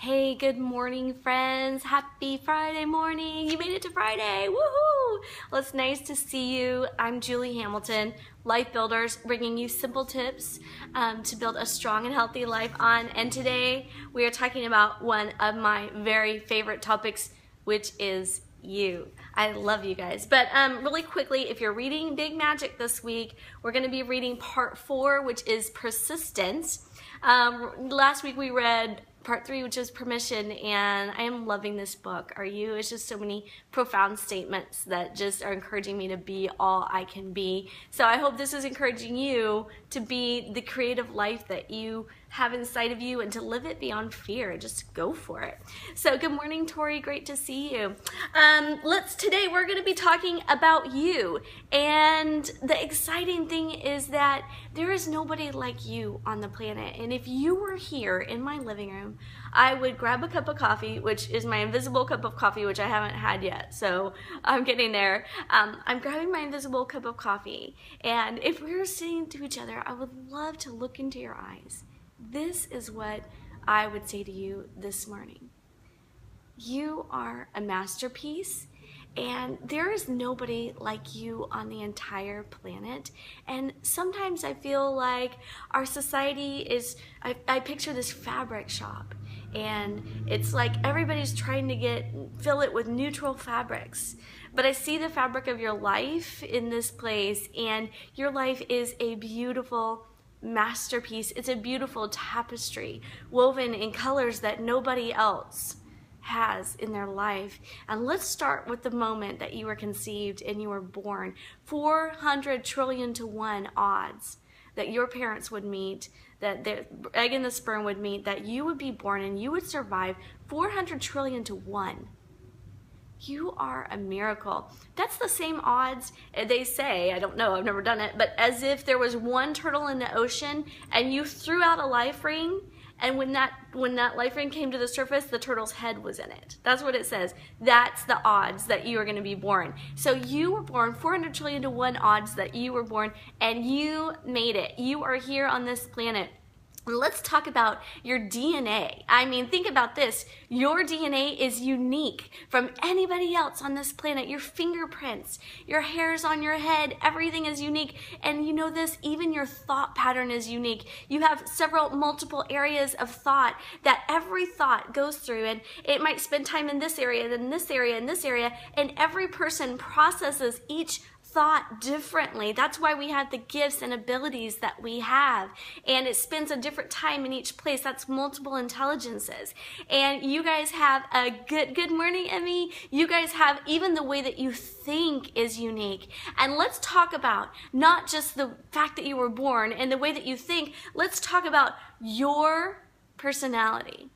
Hey, good morning, friends. Happy Friday morning. You made it to Friday. Woohoo! Well, it's nice to see you. I'm Julie Hamilton, Life Builders, bringing you simple tips to build a strong and healthy life on. And today we are talking about one of my very favorite topics, which is you. I love you guys. But really quickly, if you're reading Big Magic this week, we're going to be reading part 4, which is persistence. Last week we read part 3, which is permission, and I am loving this book. Are you? It's just so many profound statements that just are encouraging me to be all I can be. So I hope this is encouraging you to be the creative life that you have inside of you and to live it beyond fear. Just go for it. So good morning, Tori. Great to see you. Today we're going to be talking about you. And the exciting thing is that there is nobody like you on the planet. And if you were here in my living room, I would grab a cup of coffee, which is my invisible cup of coffee, which I haven't had yet. So I'm getting there. I'm grabbing my invisible cup of coffee. And if we were sitting to each other, I would love to look into your eyes. This is what I would say to you this morning. You are a masterpiece, and there is nobody like you on the entire planet. And sometimes I feel like our society is, I picture this fabric shop, and it's like everybody's trying to fill it with neutral fabrics. But I see the fabric of your life in this place, and your life is a beautiful masterpiece. It's a beautiful tapestry woven in colors that nobody else has in their life. And let's start with the moment that you were conceived and you were born. 400 trillion to 1 odds that your parents would meet, that the egg and the sperm would meet, that you would be born and you would survive. 400 trillion to 1. You are a miracle. That's the same odds, they say, I don't know, I've never done it, but as if there was one turtle in the ocean and you threw out a life ring, and when that life ring came to the surface, the turtle's head was in it. That's what it says. That's the odds that you are going to be born. So you were born, 400 trillion to 1 odds that you were born, and you made it. You are here on this planet. Let's talk about your DNA. I mean, think about this. Your DNA is unique from anybody else on this planet. Your fingerprints, your hairs on your head, everything is unique. And you know this, even your thought pattern is unique. You have multiple areas of thought that every thought goes through, and it might spend time in this area, then this area, and this area, and every person processes each thought differently. That's why we have the gifts and abilities that we have, and it spends a different time in each place. That's multiple intelligences. And you guys have a good morning, Emmy. You guys have even the way that you think is unique. And let's talk about not just the fact that you were born and the way that you think. Let's talk about your personality.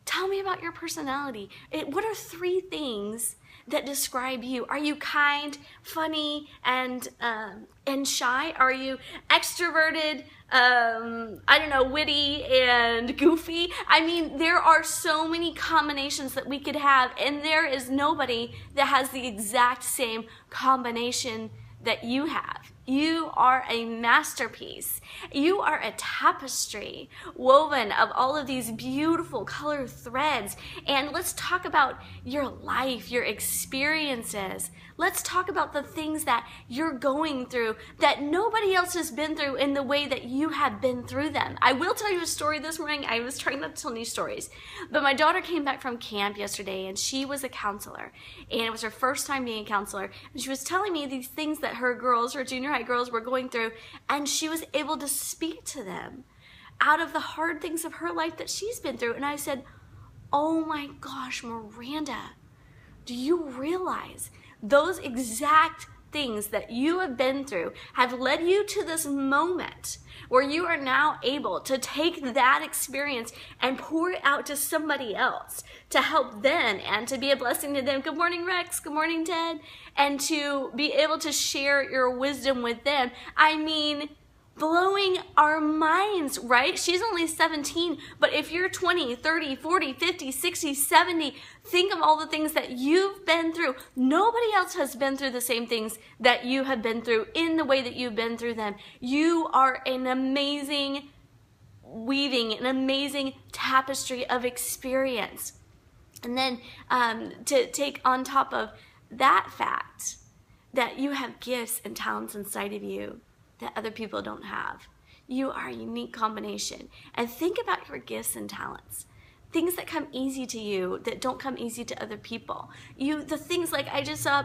Tell me about your personality. What are 3 things that describe you? Are you kind, funny, and shy? Are you extroverted, witty and goofy? I mean, there are so many combinations that we could have, and there is nobody that has the exact same combination that you have. You are a masterpiece. You are a tapestry woven of all of these beautiful color threads. And let's talk about your life, your experiences. Let's talk about the things that you're going through that nobody else has been through in the way that you have been through them. I will tell you a story this morning. I was trying not to tell any stories, but my daughter came back from camp yesterday, and she was a counselor, and it was her first time being a counselor. And she was telling me these things that her junior high girls were going through, and she was able to speak to them out of the hard things of her life that she's been through. And I said, oh my gosh, Miranda, do you realize those exact things that you have been through have led you to this moment where you are now able to take that experience and pour it out to somebody else to help them and to be a blessing to them. Good morning, Rex. Good morning, Ted. And to be able to share your wisdom with them. I mean, blowing our minds, right? She's only 17, but if you're 20, 30, 40, 50, 60, 70, think of all the things that you've been through. Nobody else has been through the same things that you have been through in the way that you've been through them. You are an amazing weaving, an amazing tapestry of experience. And then to take on top of that fact that you have gifts and talents inside of you that other people don't have. You are a unique combination. And think about your gifts and talents. Things that come easy to you that don't come easy to other people. The things like I just saw,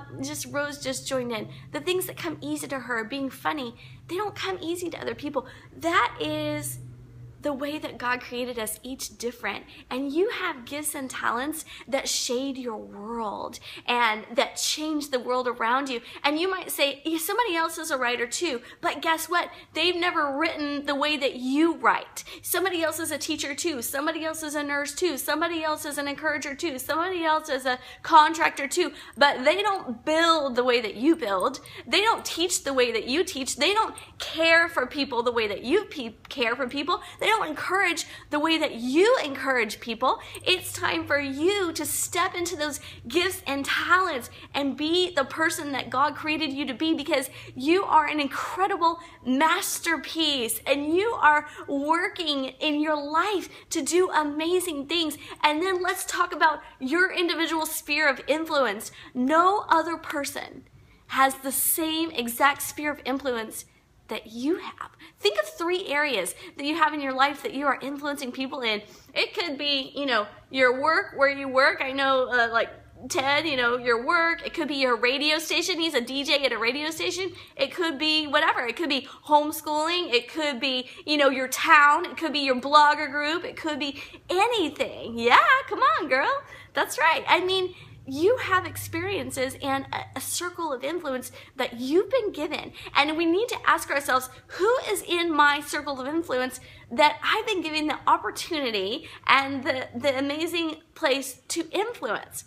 Rose just joined in. The things that come easy to her, being funny, they don't come easy to other people. That is the way that God created us each different. And you have gifts and talents that shade your world and that change the world around you. And you might say, yeah, somebody else is a writer too, but guess what? They've never written the way that you write. Somebody else is a teacher too. Somebody else is a nurse too. Somebody else is an encourager too. Somebody else is a contractor too. But they don't build the way that you build. They don't teach the way that you teach. They don't care for people the way that you care for people. They don't encourage the way that you encourage people. It's time for you to step into those gifts and talents and be the person that God created you to be, because you are an incredible masterpiece and you are working in your life to do amazing things. And then let's talk about your individual sphere of influence. No other person has the same exact sphere of influence that you have. Think of 3 areas that you have in your life that you are influencing people in. It could be, your work, where you work. I know, like Ted, your work. It could be your radio station. He's a DJ at a radio station. It could be whatever. It could be homeschooling. It could be, your town. It could be your blogger group. It could be anything. Yeah, come on, girl. That's right. I mean, you have experiences and a circle of influence that you've been given. And we need to ask ourselves, who is in my circle of influence that I've been given the opportunity and the amazing place to influence?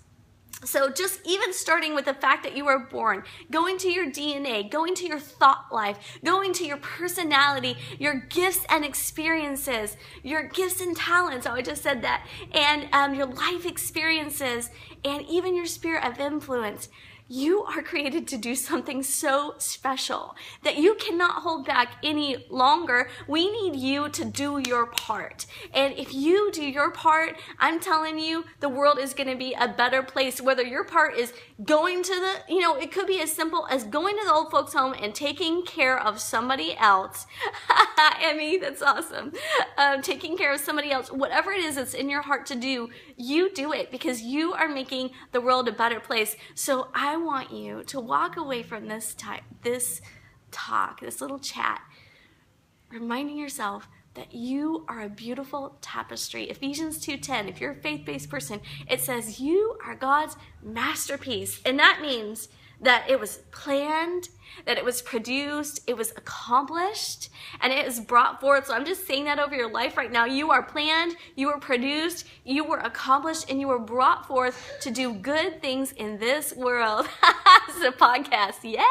So just even starting with the fact that you were born, going to your DNA, going to your thought life, going to your personality, your gifts and experiences, your gifts and talents, oh, I just said that, and your life experiences, and even your sphere of influence. You are created to do something so special that you cannot hold back any longer. We need you to do your part. And if you do your part, I'm telling you, the world is going to be a better place. Whether your part is going to it could be as simple as going to the old folks home and taking care of somebody else. Emmy, that's awesome. Taking care of somebody else, whatever it is that's in your heart to do, you do it, because you are making the world a better place. So I want you to walk away from this little chat, reminding yourself that you are a beautiful tapestry. Ephesians 2:10, if you're a faith-based person, it says you are God's masterpiece. And that means that it was planned, that it was produced, it was accomplished, and it is brought forth. So I'm just saying that over your life right now. You are planned, you were produced, you were accomplished, and you were brought forth to do good things in this world. This is a podcast, yeah.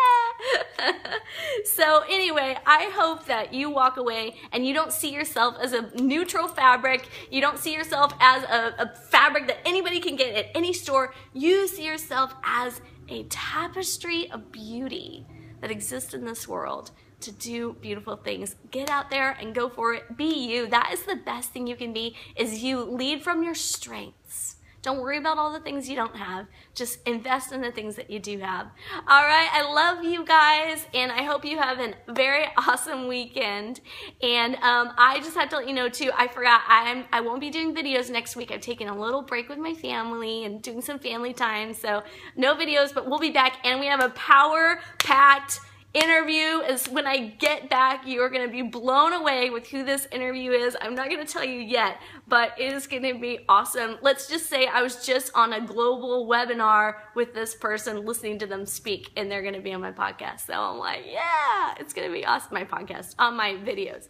So anyway, I hope that you walk away and you don't see yourself as a neutral fabric. You don't see yourself as a fabric that anybody can get at any store. You see yourself as a tapestry of beauty that exists in this world to do beautiful things. Get out there and go for it. Be you. That is the best thing you can be, is you. Lead from your strengths. Don't worry about all the things you don't have. Just invest in the things that you do have. All right, I love you guys, and I hope you have a very awesome weekend. And I just had to let you know too, I forgot, I won't be doing videos next week. I've taken a little break with my family and doing some family time, so no videos, but we'll be back, and we have a power-packed interview. Is when I get back, you are going to be blown away with who this interview is. I'm not going to tell you yet, but it is going to be awesome. Let's just say I was just on a global webinar with this person, listening to them speak, and they're going to be on my podcast. So I'm like, yeah, it's going to be awesome. My podcast, on my videos.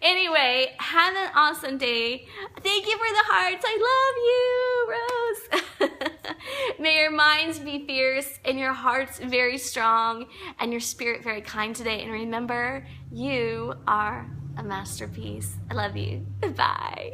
Anyway, have an awesome day. Thank you for the hearts. I love you, Rose. May your minds be fierce and your hearts very strong and your spirit very kind today. And remember, you are a masterpiece. I love you. Bye.